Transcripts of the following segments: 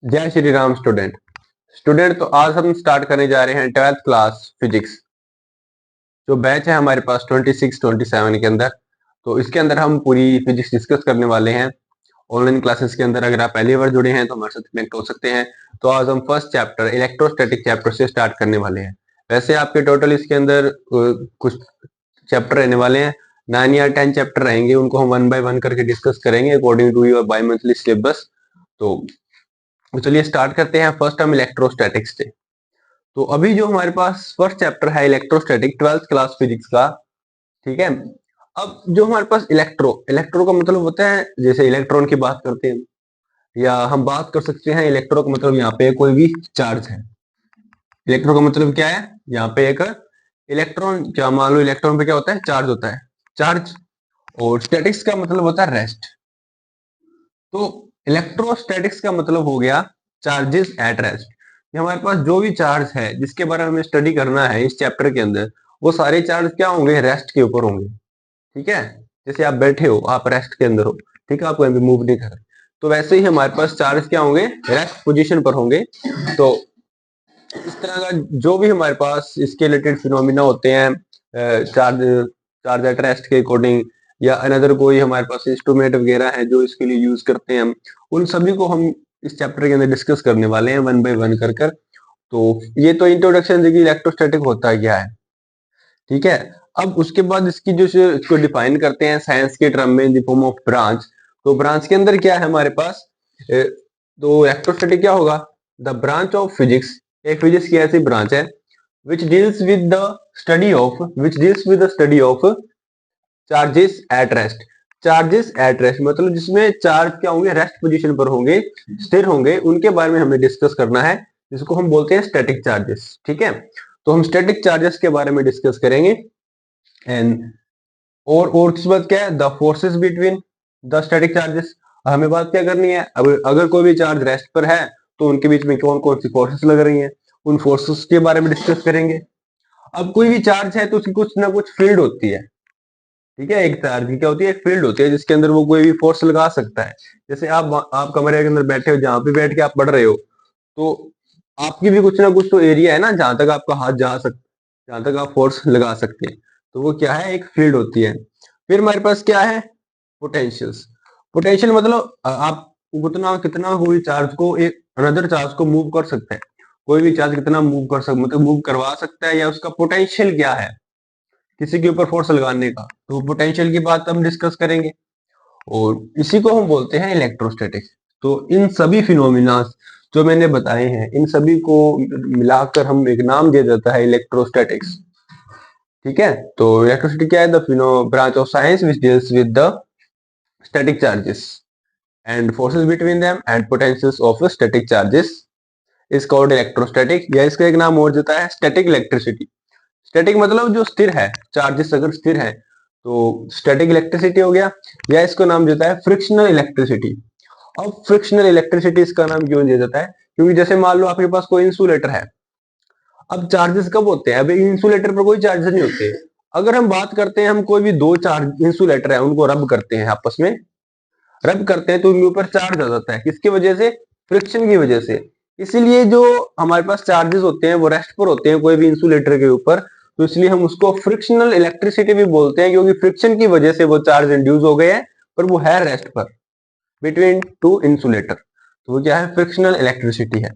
जय श्री राम स्टूडेंट। तो आज हम स्टार्ट करने जा रहे हैं 12th क्लास फिजिक्स। जो बैच है हमारे पास 26-27 के अंदर, तो इसके अंदर हम पूरी फिजिक्स डिस्कस करने वाले हैं। ऑनलाइन क्लासेस के अंदर अगर आप पहली बार जुड़े हैं तो हमारे साथ कनेक्ट हो सकते हैं। तो आज हम फर्स्ट चैप्टर इलेक्ट्रोस्टैटिक चैप्टर से स्टार्ट करने वाले हैं। वैसे आपके टोटल इसके अंदर कुछ चैप्टर रहने वाले हैं, 9 या 10 चैप्टर रहेंगे। उनको हम 1 बाय 1 करके डिस्कस करेंगे according to your bimonthly syllabus. तो चलिए स्टार्ट करते हैं। फर्स्ट हम इलेक्ट्रोस्टैटिक्स से। तो अभी जो हमारे पास फर्स्ट चैप्टर है इलेक्ट्रोस्टैटिक 12th क्लास फिजिक्स का, ठीक है। अब जो हमारे पास इलेक्ट्रो का मतलब होता है, जैसे इलेक्ट्रॉन की बात करते हैं, या हम बात कर सकते हैं इलेक्ट्रो का मतलब यहाँ पे कोई भी चार्ज है। इलेक्ट्रो का मतलब क्या है, यहाँ पे एक इलेक्ट्रॉन, क्या मान लो इलेक्ट्रॉन पे क्या होता है, चार्ज होता है, चार्ज। और स्टैटिक्स का मतलब होता है रेस्ट। तो इलेक्ट्रोस्टैटिक्स का मतलब हो गया चार्जेस एट रेस्ट। हमारे पास जो भी चार्ज है जिसके बारे में हमें स्टडी करना है इस चैप्टर के अंदर, वो सारे चार्ज क्या होंगे, रेस्ट के ऊपर होंगे। ठीक है। जैसे आप बैठे हो, आप रेस्ट के अंदर हो, ठीक है, आप कहीं भी मूव नहीं कर रहे, तो वैसे ही हमारे पास चार्ज क्या होंगे, रेस्ट पोजीशन पर होंगे। तो इस तरह का जो भी हमारे पास इसके रिलेटेड फिनोमिना होते हैं, चार्ज चार्ज एट रेस्ट के अकॉर्डिंग, या अनदर कोई हमारे पास इंस्ट्रूमेंट वगैरह है जो इसके लिए यूज करते हैं हम, उन सभी को हम इस चैप्टर के अंदर डिस्कस करने वाले हैं 1 बाय 1 कर। तो ये तो इंट्रोडक्शन देखिए इलेक्ट्रोस्टैटिक होता है क्या है, ठीक है। अब उसके बाद इसकी जो इसको डिफाइन करते हैं साइंस के टर्म में in the form of branch. तो ब्रांच के अंदर क्या है हमारे पास, तो इलेक्ट्रोस्टैटिक क्या होगा, द ब्रांच ऑफ फिजिक्स। एक फिजिक्स की ऐसी ब्रांच है which deals with the study of charges at rest. Charges at rest मतलब जिसमें चार्ज क्या होंगे, रेस्ट पोजीशन पर होंगे, स्थिर होंगे, उनके बारे में हमें डिस्कस करना है, जिसको हम बोलते हैं स्टैटिक चार्जेस। ठीक है। तो हम स्टैटिक चार्जेस के बारे में डिस्कस करेंगे। एंड और उसके बाद क्या है, the forces between the static charges. हमें बात क्या करनी है, अब अगर कोई भी चार्ज रेस्ट पर है तो उनके बीच में कौन कौन सी फोर्सेस लग रही हैं, उन फोर्सेस के बारे में डिस्कस करेंगे। अब कोई भी चार्ज है तो उसकी कुछ ना कुछ फील्ड होती है, ठीक है। एक चार्ज की क्या होती है, एक फील्ड होती है जिसके अंदर वो कोई भी फोर्स लगा सकता है। जैसे आप कमरे के अंदर बैठे हो, जहां पे बैठ के आप पढ़ रहे हो, तो आपकी भी कुछ ना कुछ तो एरिया है ना जहां तक आपका हाथ जा सकता, जहां तक आप फोर्स लगा सकते हैं, तो वो क्या है, एक फील्ड होती है। फिर हमारे पास क्या है, पोटेंशियल्स। पोटेंशियल मतलब आप कितना कितना कोई चार्ज को एक अनदर चार्ज को मूव कर सकते हैं। कोई भी चार्ज कितना मूव कर सकता, मतलब मूव करवा सकता है, या उसका पोटेंशियल क्या है किसी के ऊपर फोर्स लगाने का, तो पोटेंशियल की बात हम डिस्कस करेंगे। और इसी को हम बोलते हैं इलेक्ट्रोस्टैटिक्स। तो इन सभी फिनोमिना जो मैंने बताए हैं, इन सभी को मिलाकर हम एक नाम दिया जाता है इलेक्ट्रोस्टैटिक्स। ठीक है। तो इलेक्ट्रिसिटी क्या है, the Fino branch of science which deals with the static charges and forces between them and potentials of static charges is called electrostatic, या इसका एक नाम और देता है स्टैटिक इलेक्ट्रिसिटी। स्टैटिक मतलब जो स्थिर है, चार्जेस अगर स्थिर है तो स्टैटिक इलेक्ट्रिसिटी हो गया, या इसको नाम देता है फ्रिक्शनल इलेक्ट्रिसिटी। अब फ्रिक्शनल इलेक्ट्रिसिटी इसका नाम क्यों दिया जाता है, क्योंकि जैसे मान लो आपके पास कोई इंसुलेटर है। अब चार्जेस कब होते हैं, अभी इंसुलेटर पर कोई चार्जेस नहीं होते। अगर हम बात करते हैं, हम कोई भी दो चार्ज इंसुलेटर है उनको रब करते हैं, आपस में रब करते हैं, तो उनके ऊपर चार्ज आ जाता है, किसकी वजह से, फ्रिक्शन की वजह से। इसीलिए जो हमारे पास चार्जेस होते हैं वो रेस्ट पर होते हैं कोई भी इंसुलेटर के ऊपर, तो इसलिए हम उसको फ्रिक्शनल इलेक्ट्रिसिटी भी बोलते हैं, क्योंकि फ्रिक्शन की वजह से वो चार्ज इंड्यूस हो गए हैं, पर वो है रेस्ट पर बिटवीन टू इंसुलेटर, तो वो क्या है, फ्रिक्शनल इलेक्ट्रिसिटी है।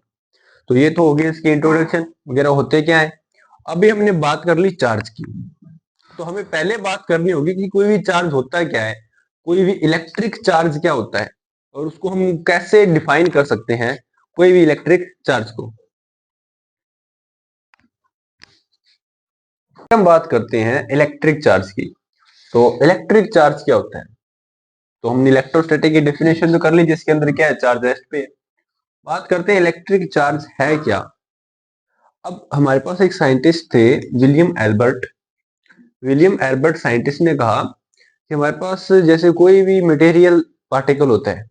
तो ये तो हो गया इसकी इंट्रोडक्शन वगैरह होते क्या है। अभी हमने बात कर ली चार्ज की, तो हमें पहले बात करनी होगी कि कोई भी चार्ज होता क्या है, कोई भी इलेक्ट्रिक चार्ज क्या होता है, और उसको हम कैसे डिफाइन कर सकते हैं कोई भी इलेक्ट्रिक चार्ज को। हम बात करते हैं इलेक्ट्रिक चार्ज की। तो इलेक्ट्रिक चार्ज क्या होता है, तो हमने इलेक्ट्रोस्टैटिक की डेफिनेशन तो कर ली, जिसके अंदर क्या है, चार्ज रेस्ट पे है। बात करते हैं इलेक्ट्रिक चार्ज है क्या। अब हमारे पास एक साइंटिस्ट थे, William Albert. William Albert scientist ने कहा कि हमारे पास जैसे कोई भी मटेरियल पार्टिकल होता है,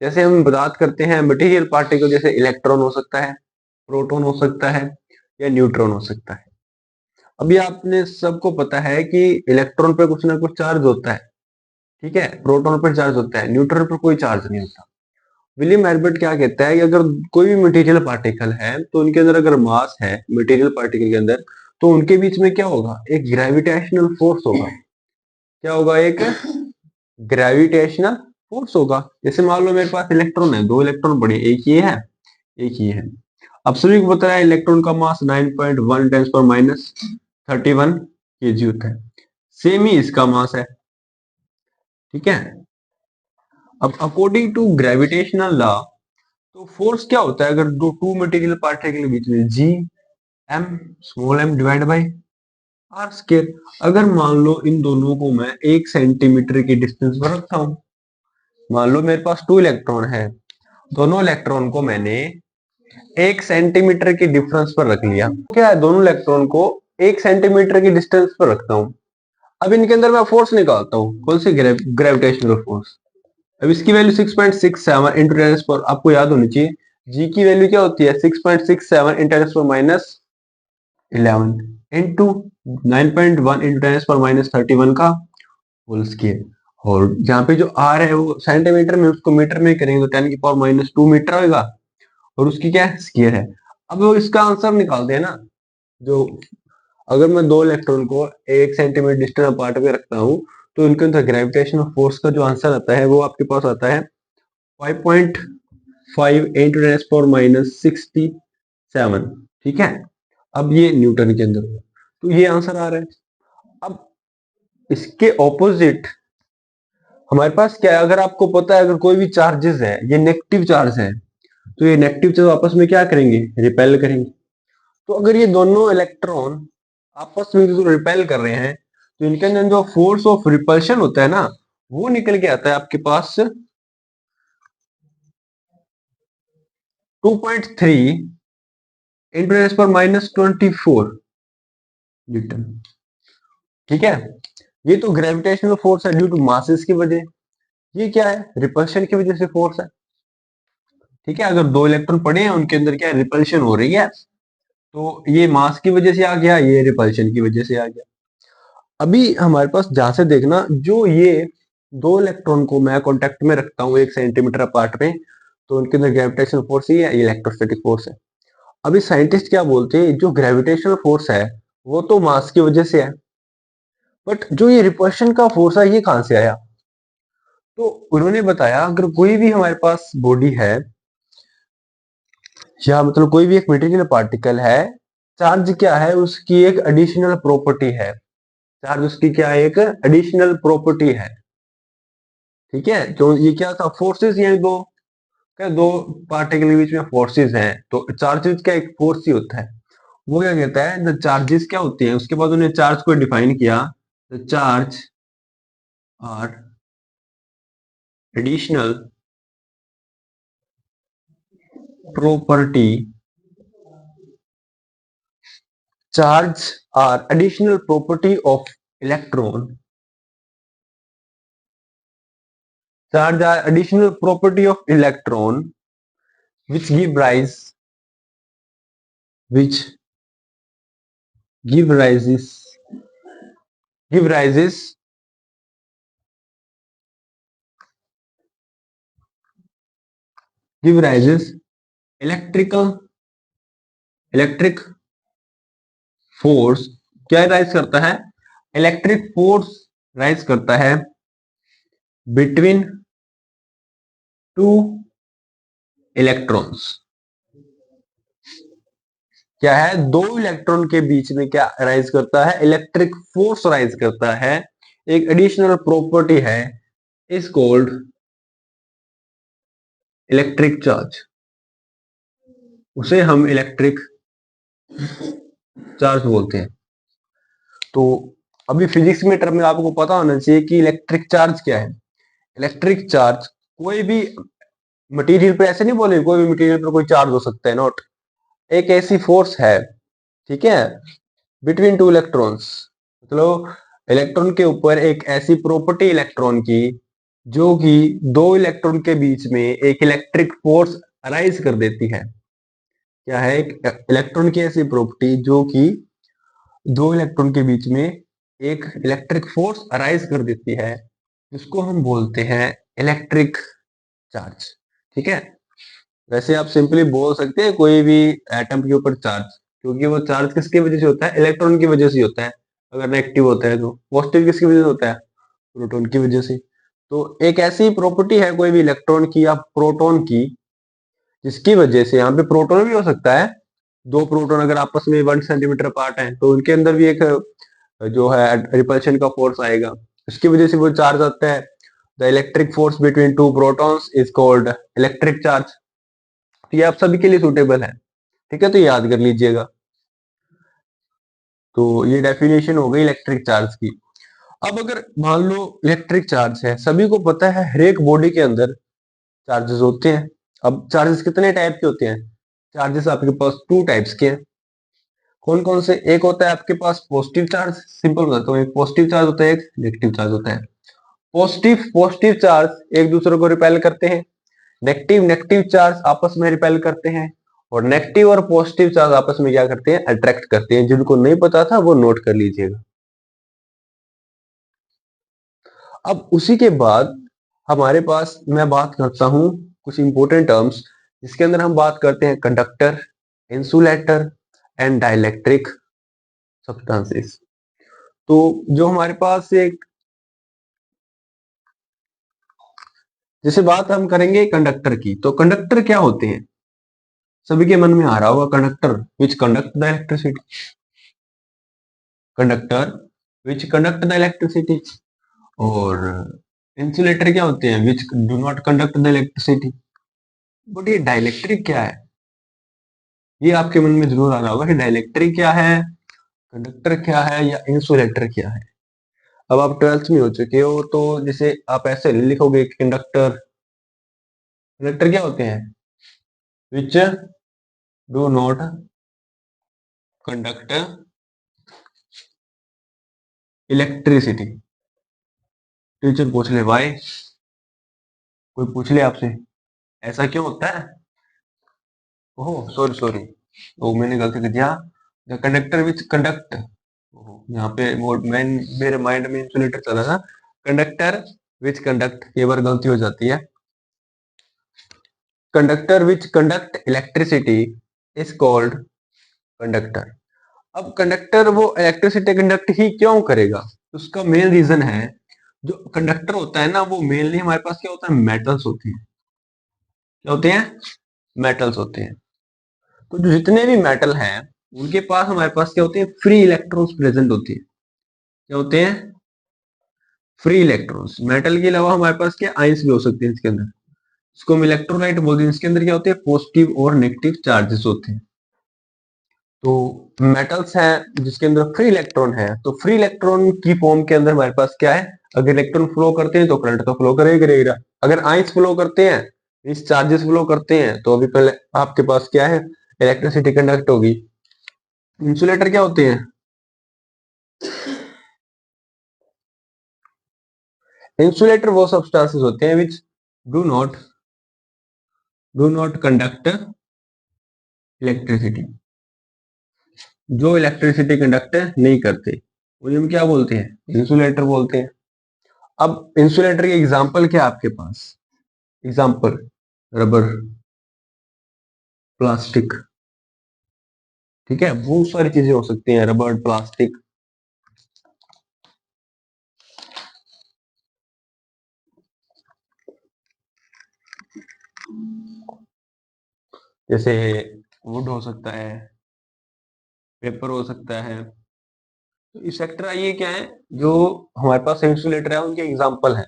जैसे हम बात करते हैं मटेरियल पार्टिकल, जैसे इलेक्ट्रॉन हो सकता है, प्रोटॉन हो सकता है, या न्यूट्रॉन हो सकता है। अभी आपने सबको पता है कि इलेक्ट्रॉन पे कुछ ना कुछ चार्ज होता है, ठीक है, प्रोटॉन पर चार्ज होता है, न्यूट्रॉन पर कोई चार्ज नहीं होता। विलियम एल्बर्ट क्या कहता है कि अगर कोई भी मटेरियल पार्टिकल है तो उनके अंदर अगर मास है मटेरियल पार्टिकल के अंदर, तो उनके बीच में क्या होगा, एक ग्रेविटेशनल फोर्स होगा। क्या होगा, एक ग्रेविटेशनल फोर्स होगा। जैसे मान लो मेरे पास इलेक्ट्रॉन है, दो इलेक्ट्रॉन पड़े, एक ये है एक ये है। अब सभी को पता है इलेक्ट्रॉन का मास 9.1 टेंस पर माइनस 31 केजी होता है। सेम ही इसका मास है, ठीक है। अब अकॉर्डिंग टू ग्रेविटेशनल लॉ, तो फोर्स क्या होता है अगर दो टू मटेरियल पार्टिकल के बीच में, G M small M divide by R square. अगर मान लो इन दोनों को मैं 1 सेंटीमीटर की डिस्टेंस पर रखता हूं, मान लो मेरे पास टू इलेक्ट्रॉन है, दोनों इलेक्ट्रॉन को मैंने 1 सेंटीमीटर की डिफरेंस पर रख लिया। क्या है, दोनों इलेक्ट्रॉन को 1 सेंटीमीटर की डिस्टेंस पर रखता हूं। अब इनके अंदर मैं फोर्स निकालता हूं, कौन सी, ग्रेविटेशनल फोर्स। अब इसकी वैल्यू 6.67 इंटू टेन पर, आपको याद होनी चाहिए जी की वैल्यू क्या होती है, 6.67 इंटू टेन पर माइनस 11 इंटू 9.1 इंटू टेन पर माइनस 31 का होल स्क्वायर। और जहाँ पे जो आर है वो सेंटीमीटर में, उसको मीटर में करेंगे तो 10 की पावर माइनस 2 मीटर होगा, और उसकी क्या है, स्क्वायर है। अब वो इसका आंसर निकालते हैं ना, जो अगर मैं दो इलेक्ट्रॉन को 1 सेंटीमीटर डिस्टेंस अपार्ट पे रखता हूँ, तो उनके अंदर ग्रेविटेशनल फोर्स का जो आंसर आता है वो आपके पास आता है 5.5 इंटू टेन पावर माइनस 67, ठीक है। अब ये न्यूटन के अंदर होगा, तो ये आंसर आ रहा है। अब इसके ऑपोजिट हमारे पास क्या है, अगर आपको पता है अगर कोई भी चार्जेस है, ये नेगेटिव चार्ज है, तो ये नेगेटिव चार्ज आपस में क्या करेंगे, रिपेल करेंगे। तो अगर ये दोनों इलेक्ट्रॉन आपस में जो रिपेल कर रहे हैं, तो इनके अंदर जो फोर्स ऑफ रिपल्शन होता है ना, वो निकल के आता है आपके पास 2.3 इंटू टेन पर माइनस 24 न्यूटन, ठीक है। ये तो ग्रेविटेशनल फोर्स है ड्यू टू मासेस की वजह। ये क्या है, रिपल्शन की वजह से फोर्स है, ठीक है। अगर दो इलेक्ट्रॉन पड़े हैं उनके अंदर क्या है, रिपल्शन हो रही है, तो ये मास की वजह से आ गया, ये रिपल्शन की वजह से आ गया। अभी हमारे पास जहां से देखना, जो ये दो इलेक्ट्रॉन को मैं कांटेक्ट में रखता हूँ 1 सेंटीमीटर अपार्ट में, तो उनके अंदर ग्रेविटेशनल फोर्स ही है, ये इलेक्ट्रोस्टैटिक फोर्स है। अभी साइंटिस्ट क्या बोलते हैं, जो ग्रेविटेशनल फोर्स है वो तो मास की वजह से है, बट जो ये रिपल्शन का फोर्स है ये कहां से आया। तो उन्होंने बताया अगर कोई भी हमारे पास बॉडी है, या मतलब कोई भी एक मटेरियल पार्टिकल है, चार्ज क्या है, उसकी एक एडिशनल प्रॉपर्टी है। चार्ज उसकी क्या है, एक एडिशनल प्रॉपर्टी है, ठीक है। तो ये क्या था, फोर्सेस, ये दो क्या, दो पार्टिकल के बीच में फोर्सेस हैं, तो चार्जेस का एक फोर्स ही होता है। वो क्या कहता है, द चार्जेस क्या होती हैं, उसके बाद उन्हें चार्ज को डिफाइन किया, the charge are additional property, charge are additional property of electron, charge are additional property of electron which give rise, which give rises give rises give rises electrical electric force। क्या rise करता है, electric force rise करता है between two electrons. क्या है, दो electron के बीच में क्या राइज करता है, इलेक्ट्रिक फोर्स राइज करता है। एक एडिशनल प्रॉपर्टी है, इज कॉल्ड इलेक्ट्रिक चार्ज, उसे हम इलेक्ट्रिक चार्ज बोलते हैं। तो अभी फिजिक्स में टर्म में आपको पता होना चाहिए कि इलेक्ट्रिक चार्ज क्या है। इलेक्ट्रिक चार्ज कोई भी मटेरियल पे, ऐसे नहीं बोले कोई भी मटेरियल पर कोई चार्ज हो सकता है, नॉट, एक ऐसी फोर्स है, ठीक है, बिटवीन टू इलेक्ट्रॉन्स, मतलब इलेक्ट्रॉन के ऊपर एक ऐसी प्रॉपर्टी इलेक्ट्रॉन की जो कि दो इलेक्ट्रॉन के बीच में एक इलेक्ट्रिक फोर्स अराइज कर देती है। क्या है, एक इलेक्ट्रॉन की ऐसी प्रॉपर्टी जो कि दो इलेक्ट्रॉन के बीच में एक इलेक्ट्रिक फोर्स अराइज कर देती है, जिसको हम बोलते हैं इलेक्ट्रिक चार्ज, ठीक है। वैसे आप सिंपली बोल सकते हैं कोई भी एटम के ऊपर चार्ज, क्योंकि वो चार्ज किसकी वजह से होता है, इलेक्ट्रॉन की वजह से होता है। अगर नेगेटिव होता है तो पॉजिटिव किसकी वजह से होता है, प्रोटॉन की वजह से। तो एक ऐसी प्रॉपर्टी है कोई भी इलेक्ट्रॉन की या प्रोटॉन की, जिसकी वजह से यहाँ पे प्रोटॉन भी हो सकता है, दो प्रोटॉन अगर आपस में 1 सेंटीमीटर अपार्ट है तो उनके अंदर भी एक जो है रिपल्शन का फोर्स आएगा, उसकी वजह से वो चार्ज आता है। The electric force between two protons is called electric charge. तो ये आप सभी के लिए सूटेबल है, ठीक है, तो याद कर लीजिएगा। तो ये डेफिनेशन हो गई इलेक्ट्रिक चार्ज की। अब अगर मान लो इलेक्ट्रिक चार्ज है, सभी को पता है हर एक बॉडी के अंदर चार्जेस होते हैं। अब चार्जेस कितने टाइप के होते हैं, चार्जेस आपके पास 2 टाइप्स के हैं। कौन कौन से, एक होता है आपके पास पॉजिटिव चार्ज, सिंपल बताता हूँ, एक पॉजिटिव चार्ज होता है, एक नेगेटिव चार्ज होता है। पॉजिटिव पॉजिटिव चार्ज एक दूसरे को रिपेल करते हैं, नेगेटिव नेगेटिव चार्ज आपस में रिपेल करते हैं, और नेगेटिव और पॉजिटिव चार्ज आपस में क्या करते हैं, अट्रैक्ट करते हैं। जिनको नहीं पता था वो नोट कर लीजिएगा। अब उसी के बाद हमारे पास मैं बात करता हूं कुछ इंपॉर्टेंट टर्म्स, जिसके अंदर हम बात करते हैं conductor, insulator and dielectric substances. तो जो हमारे पास एक, जैसे बात हम करेंगे कंडक्टर की, तो कंडक्टर क्या होते हैं, सभी के मन में आ रहा होगा, conductor which conduct the electricity, conductor which conduct the electricity. और इंसुलेटर क्या होते हैं, which do not conduct the electricity. But ये डाइलेक्ट्रिक क्या है, ये आपके मन में जरूर आ रहा होगा कि डाइलेक्ट्रिक क्या है, कंडक्टर क्या है, या इंसुलेटर क्या है। अब आप 12th में हो चुके हो, तो जैसे आप ऐसे लिखोगे कंडक्टर, कंडक्टर क्या होते हैं, which do not conduct electricity. Teacher पूछ ले भाई, कोई पूछ ले आपसे ऐसा क्यों होता है। ओह सॉरी सॉरी, वो मैंने गलती कर दिया, द कंडक्टर विच कंडक्ट, यहाँ पे वो मैं, मेरे माइंड में इंसुलेटर चला था, कंडक्टर विच कंडक्ट, कई बार गलती हो जाती है। Conductor which conduct electricity is called conductor. अब कंडक्टर वो इलेक्ट्रिसिटी कंडक्ट ही क्यों करेगा, उसका मेन रीजन है, जो कंडक्टर होता है ना, वो मेनली हमारे पास क्या होता है, मेटल्स होती हैं। क्या होते हैं, मेटल्स होते हैं। तो जो जितने भी मेटल हैं उनके पास हमारे पास क्या होते हैं, फ्री इलेक्ट्रॉन्स प्रेजेंट होती है। क्या होते हैं, फ्री इलेक्ट्रॉन्स। मेटल के अलावा हमारे पास क्या आयंस भी हो सकते हैं इसके अंदर, इसको हम इलेक्ट्रोलाइट बोलते हैं। इसके अंदर क्या होते हैं, पॉजिटिव और नेगेटिव चार्जेस होते हैं। तो मेटल्स हैं जिसके अंदर फ्री इलेक्ट्रॉन है, तो फ्री इलेक्ट्रॉन की फॉर्म के अंदर हमारे पास क्या है, अगर इलेक्ट्रॉन फ्लो करते हैं तो करंट का फ्लो करेगा, अगर आयंस फ्लो करते हैं, इस चार्जेस फ्लो करते हैं, तो अभी पहले आपके पास क्या है, इलेक्ट्रिसिटी कंडक्ट होगी। इंसुलेटर क्या होते हैं, इंसुलेटर वो सब्सटेंसेस होते हैं which do not conduct electricity, जो इलेक्ट्रिसिटी कंडक्ट नहीं करते, उन्हें हम क्या बोलते हैं, इंसुलेटर बोलते हैं। अब इंसुलेटर के एग्जांपल क्या है आपके पास, एग्जांपल रबर, प्लास्टिक, ठीक है, बहुत सारी चीजें हो सकती हैं, रबर, प्लास्टिक। जैसे वुड हो सकता है, पेपर हो सकता है। तो इस सेक्टर ये क्या है, जो हमारे पास इंसुलेटर है उनके एग्जांपल है।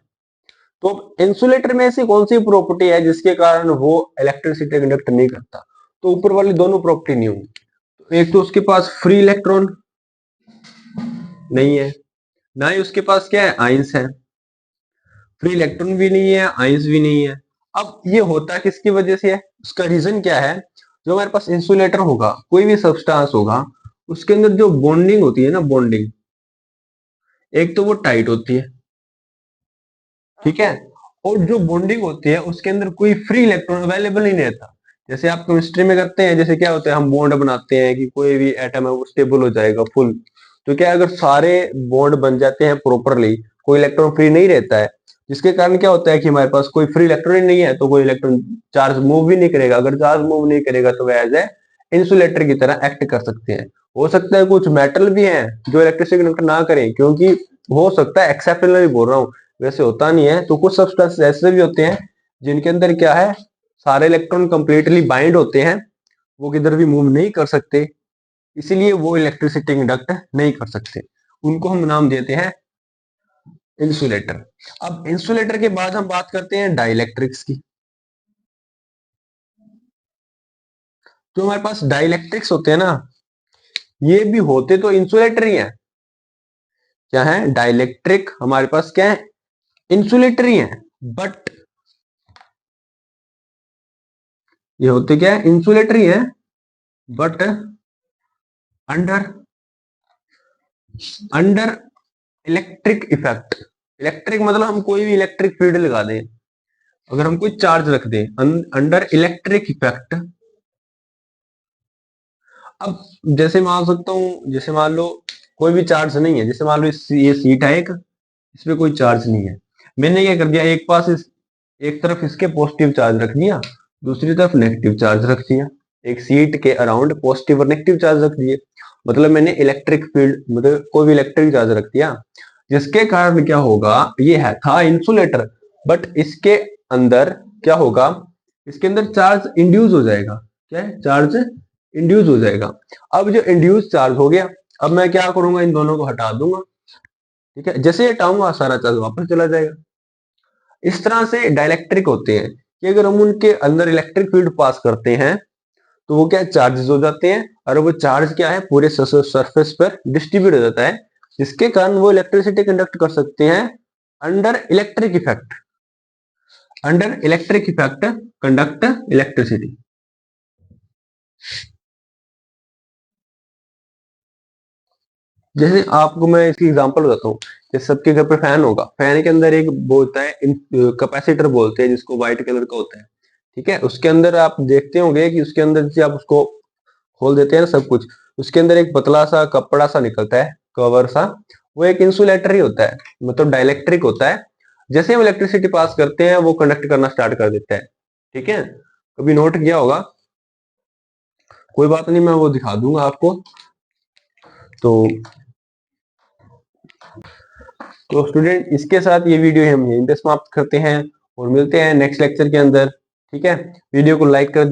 तो इंसुलेटर में ऐसी कौन सी प्रॉपर्टी है जिसके कारण वो इलेक्ट्रिसिटी कंडक्ट नहीं करता, तो ऊपर वाली दोनों प्रॉपर्टी नहीं होंगी। तो एक तो उसके पास फ्री इलेक्ट्रॉन नहीं है, ना ही उसके पास क्या है, आयंस है, फ्री इलेक्ट्रॉन भी नहीं है, आयंस भी नहीं है। अब ये होता किसकी वजह से है, उसका रीजन क्या है, जो हमारे पास इंसुलेटर होगा, कोई भी सब्सटेंस होगा, उसके अंदर जो बॉन्डिंग होती है ना, बॉन्डिंग, एक तो वो टाइट होती है, ठीक है, और जो बॉन्डिंग होती है उसके अंदर कोई फ्री इलेक्ट्रॉन अवेलेबल ही नहीं रहता। जैसे आप केमिस्ट्री में करते हैं, जैसे क्या होता है, हम बॉन्ड बनाते हैं कि कोई भी एटम है वो स्टेबल हो जाएगा फुल, तो क्या अगर सारे बॉन्ड बन जाते हैं प्रॉपरली, कोई इलेक्ट्रॉन फ्री नहीं रहता है, जिसके कारण क्या होता है कि हमारे पास कोई फ्री इलेक्ट्रॉन नहीं है, तो कोई इलेक्ट्रॉन चार्ज मूव भी नहीं करेगा। अगर चार्ज मूव नहीं करेगा तो वह एज ए इंसुलेटर की तरह एक्ट कर सकते हैं। हो सकता है कुछ मेटल भी हैं जो इलेक्ट्रिसिटी कंडक्ट ना करें, क्योंकि हो सकता है, एक्सेप्शनली बोल रहा हूँ, वैसे होता नहीं है। तो कुछ सब्सटेंस ऐसे भी होते हैं जिनके अंदर क्या है, सारे इलेक्ट्रॉन कंप्लीटली बाइंड होते हैं, वो किधर भी मूव नहीं कर सकते, इसलिए वो इलेक्ट्रिसिटी कंडक्ट नहीं कर सकते। उनको हम नाम देते हैं इंसुलेटर। अब इंसुलेटर के बाद हम बात करते हैं डाइलेक्ट्रिक्स की। जो हमारे पास डाइलेक्ट्रिक्स होते हैं ना, ये भी होते तो इंसुलेटर ही है। क्या है, डाइलेक्ट्रिक हमारे पास क्या है, इंसुलेटर ही है। बट ये होते क्या है, इंसुलेटर ही है, but under under electric effect. Electric मतलब हम कोई भी इलेक्ट्रिक फील्ड लगा दें, अगर हम कोई चार्ज रख दें अंडर इलेक्ट्रिक इफेक्ट। अब जैसे मान सकता हूं, जैसे मान लो कोई भी चार्ज नहीं है, जैसे मान लो ये सीट है एक, इसमें कोई चार्ज नहीं है। मैंने क्या कर दिया, एक पास एक तरफ इसके पॉजिटिव चार्ज रख दिया, दूसरी तरफ नेगेटिव चार्ज रख दिया। एक सीट के अराउंड पॉजिटिव और नेगेटिव चार्ज रख दिए, मतलब मैंने इलेक्ट्रिक फील्ड, मतलब कोई भी इलेक्ट्रिक चार्ज रख दिया, जिसके कारण क्या होगा, ये है था इंसुलेटर, बट इसके अंदर क्या होगा, इसके अंदर चार्ज इंड्यूस हो जाएगा। क्या है, चार्ज इंड्यूस हो जाएगा। अब जो इंड्यूस चार्ज हो गया, अब मैं क्या करूंगा, इन दोनों को हटा दूंगा। ठीक है, जैसे हटाऊंगा सारा चार्ज वापस चला जाएगा। इस तरह से डाइलेक्ट्रिक होते हैं कि अगर हम उनके अंदर इलेक्ट्रिक फील्ड पास करते हैं तो वो क्या चार्जेस हो जाते हैं, और वो चार्ज क्या है, पूरे सरफेस पर डिस्ट्रीब्यूट हो जाता है, जिसके कारण वो इलेक्ट्रिसिटी कंडक्ट कर सकते हैं under electric effect. Under electric effect conduct electricity. जैसे आपको मैं इसकी एग्जांपल बताता हूँ, जैसे सबके घर पे फैन होगा, फैन के अंदर एक वो होता है, कैपेसिटर बोलते हैं जिसको, व्हाइट कलर का होता है। ठीक है, उसके अंदर आप देखते होंगे कि उसके अंदर जैसे आप उसको खोल देते हैं ना सब कुछ, उसके अंदर एक पतला सा कपड़ा सा निकलता है, कवर सा, वो एक इंसुलेटर ही होता है, मतलब डाइलेक्ट्रिक होता है। जैसे हम इलेक्ट्रिसिटी पास करते हैं वो कंडक्ट करना स्टार्ट कर देता है। ठीक है, कभी नोट किया होगा, कोई बात नहीं, मैं वो दिखा दूंगा आपको। तो स्टूडेंट, इसके साथ ये वीडियो हम यहीं पे समाप्त करते हैं और मिलते हैं नेक्स्ट लेक्चर के अंदर। ठीक है, वीडियो को लाइक कर